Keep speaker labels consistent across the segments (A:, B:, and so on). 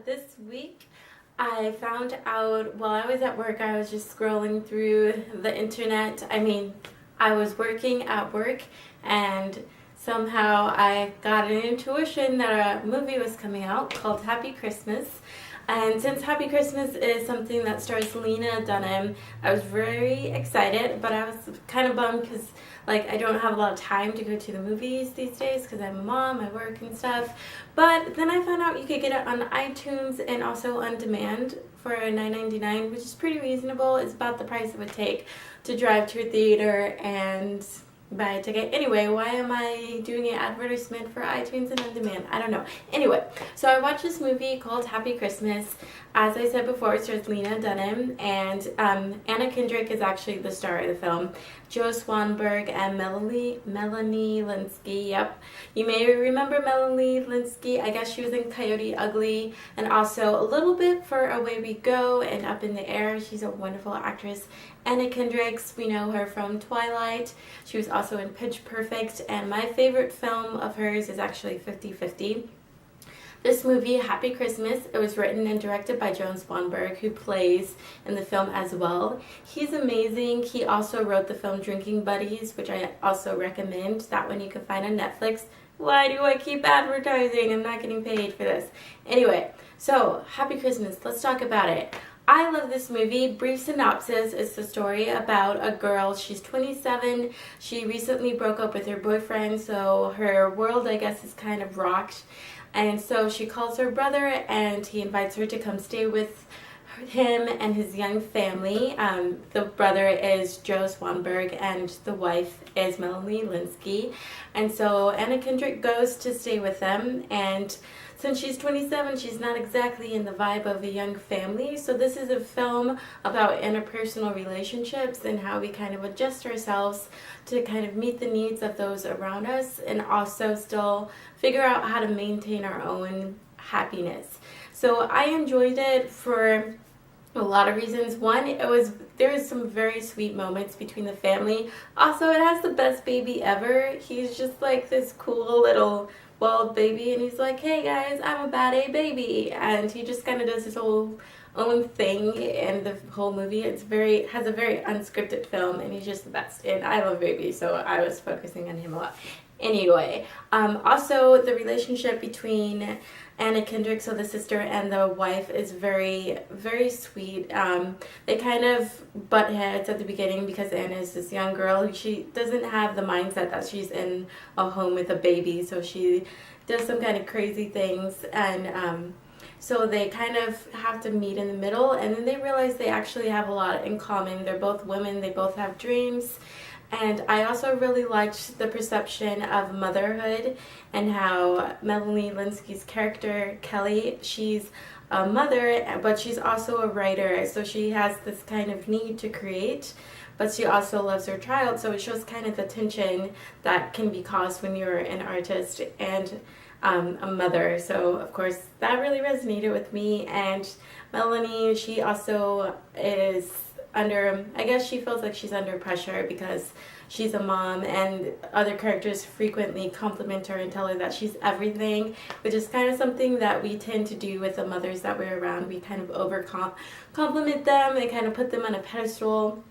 A: This week I found out while I was at work, I was just scrolling through the internet. I was working at work and somehow I got an intuition that a movie was coming out called Happy Christmas. And since Happy Christmas is something that stars Lena Dunham, I was very excited, but I was kind of bummed because I don't have a lot of time to go to the movies these days because I'm a mom, I work and stuff. But then I found out you could get it on iTunes and also on demand for $9.99, which is pretty reasonable. It's about the price it would take to drive to a theater and buy a ticket. Anyway, why am I doing an advertisement for iTunes and on demand? I don't know. Anyway, so I watched this movie called Happy Christmas. As I said before, it stars Lena Dunham, and Anna Kendrick is actually the star of the film. Joe Swanberg and Melanie Linsky. Yep. You may remember Melanie Linsky. I guess she was in Coyote Ugly and also a little bit for Away We Go and Up in the Air. She's a wonderful actress. Anna Kendrick, we know her from Twilight. She was also in Pitch Perfect, and my favorite film of hers is actually 50-50. This movie, Happy Christmas, it was written and directed by Joe Swanberg, who plays in the film as well. He's amazing. He also wrote the film Drinking Buddies, which I also recommend. That one you can find on Netflix. Why do I keep advertising? I'm not getting paid for this. Anyway, so Happy Christmas. Let's talk about it. I love this movie. Brief synopsis is the story about a girl. She's 27. She recently broke up with her boyfriend, so her world, I guess, is kind of rocked. And so she calls her brother and he invites her to come stay with him and his young family. The brother is Joe Swanberg and the wife is Melanie Linsky. And so Anna Kendrick goes to stay with them, and since she's 27, she's not exactly in the vibe of a young family. So this is a film about interpersonal relationships and how we kind of adjust ourselves to kind of meet the needs of those around us and also still figure out how to maintain our own happiness. So I enjoyed it for a lot of reasons. One, there was some very sweet moments between the family. Also, it has the best baby ever. He's just like this cool little bald baby, and he's like, hey guys, I'm a bad A baby, and he just kind of does his whole own thing in the whole movie. Has a very unscripted film, and he's just the best, and I love babies, so I was focusing on him a lot. Anyway, also the relationship between Anna Kendrick, so the sister, and the wife is very, very sweet. They kind of butt heads at the beginning because Anna is this young girl. She doesn't have the mindset that she's in a home with a baby, so she does some kind of crazy things, and so they kind of have to meet in the middle, and then they realize they actually have a lot in common. They're both women, they both have dreams. And I also really liked the perception of motherhood and how Melanie Linsky's character, Kelly, she's a mother, but she's also a writer. So she has this kind of need to create, but she also loves her child. So it shows kind of the tension that can be caused when you're an artist and a mother. So of course that really resonated with me. And Melanie, she also is I guess she feels like she's under pressure because she's a mom, and other characters frequently compliment her and tell her that she's everything, which is kind of something that we tend to do with the mothers that we're around. We kind of compliment them and kind of put them on a pedestal,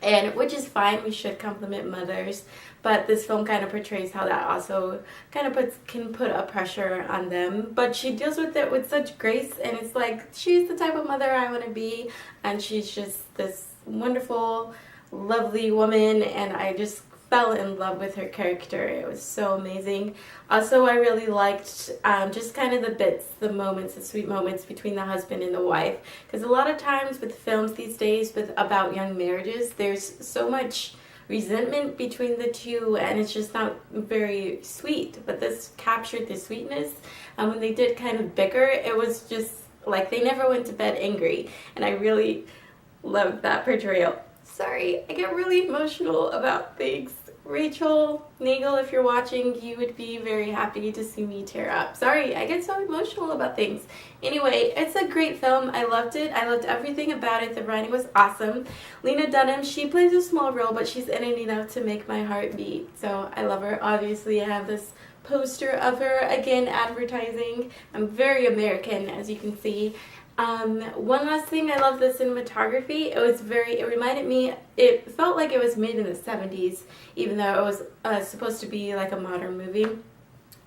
A: and which is fine. We should compliment mothers, but this film kind of portrays how that also kind of can put a pressure on them. But she deals with it with such grace, and it's like she's the type of mother I want to be, and she's just this wonderful, lovely woman, and I just fell in love with her character. It was so amazing. Also, I really liked just kind of the moments, the sweet moments between the husband and the wife, because a lot of times with films these days about young marriages, there's so much resentment between the two, and it's just not very sweet. But this captured the sweetness, and when they did kind of bicker, it was just like they never went to bed angry, and I really loved that portrayal. Sorry, I get really emotional about things. Rachel Nagel, if you're watching, you would be very happy to see me tear up. Sorry, I get so emotional about things. Anyway, it's a great film. I loved it. I loved everything about it. The writing was awesome. Lena Dunham, she plays a small role, but she's in it enough to make my heart beat. So I love her. Obviously, I have this poster of her, again advertising. I'm very American, as you can see. One last thing, I love the cinematography. It reminded me, it felt like it was made in the 70s, even though it was supposed to be like a modern movie.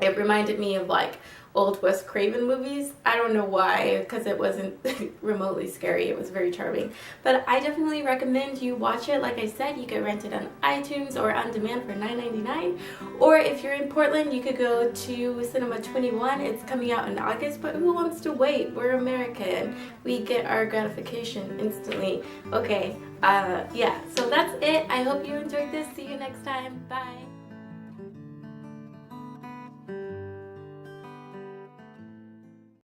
A: It reminded me of like old Wes Craven movies. I don't know why, because it wasn't remotely scary. It was very charming. But I definitely recommend you watch it. Like I said, you can rent it on iTunes or on demand for $9.99. Or if you're in Portland, you could go to Cinema 21. It's coming out in August, but who wants to wait? We're American. We get our gratification instantly. Okay, yeah, so that's it. I hope you enjoyed this. See you next time. Bye.